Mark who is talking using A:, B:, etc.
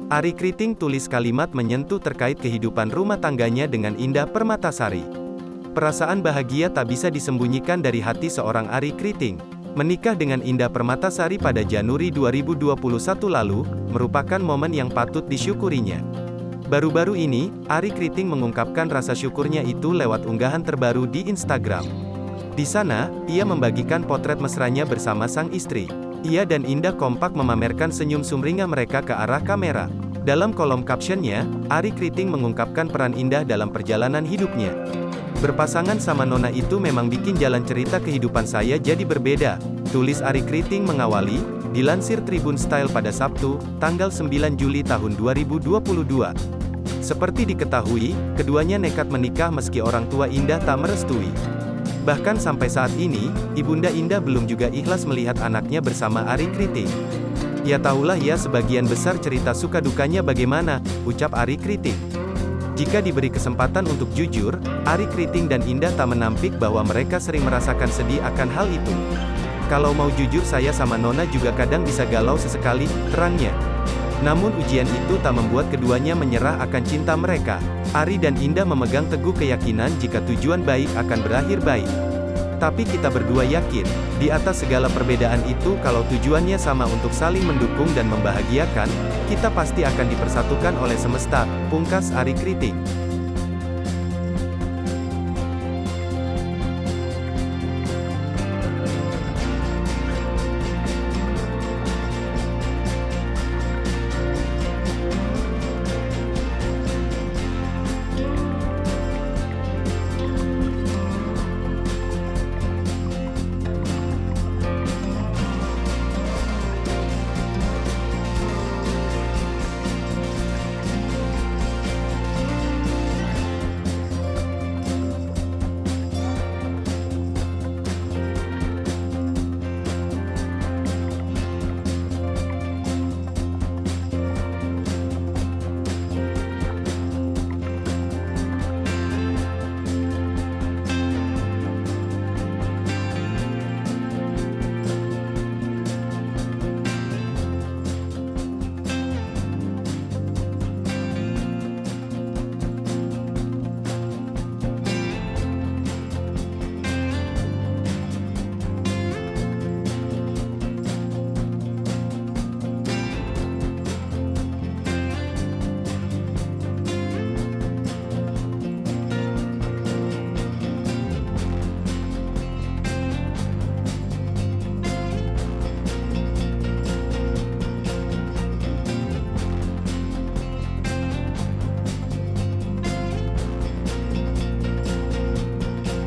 A: Ari Kriting tulis kalimat menyentuh terkait kehidupan rumah tangganya dengan Indah Permatasari. Perasaan bahagia tak bisa disembunyikan dari hati seorang Ari Kriting. Menikah dengan Indah Permatasari pada Januari 2021 lalu, merupakan momen yang patut disyukurinya. Baru-baru ini, Ari Kriting mengungkapkan rasa syukurnya itu lewat unggahan terbaru di Instagram. Di sana, ia membagikan potret mesranya bersama sang istri. Ia dan Indah kompak memamerkan senyum sumringah mereka ke arah kamera. Dalam kolom captionnya, Ari Kriting mengungkapkan peran Indah dalam perjalanan hidupnya. Berpasangan sama Nona itu memang bikin jalan cerita kehidupan saya jadi berbeda, tulis Ari Kriting mengawali, dilansir Tribun Style pada Sabtu, tanggal 9 Juli tahun 2022. Seperti diketahui, keduanya nekat menikah meski orang tua Indah tak merestui. Bahkan sampai saat ini, Ibunda Indah belum juga ikhlas melihat anaknya bersama Ari Kriting. Ya tahulah ya sebagian besar cerita suka dukanya bagaimana, ucap Ari Kriting. Jika diberi kesempatan untuk jujur, Ari Kriting dan Indah tak menampik bahwa mereka sering merasakan sedih akan hal itu. Kalau mau jujur saya sama Nona juga kadang bisa galau sesekali, terangnya. Namun ujian itu tak membuat keduanya menyerah akan cinta mereka. Ari dan Indah memegang teguh keyakinan jika tujuan baik akan berakhir baik. Tapi kita berdua yakin, di atas segala perbedaan itu kalau tujuannya sama untuk saling mendukung dan membahagiakan, kita pasti akan dipersatukan oleh semesta, pungkas Ari Kriting.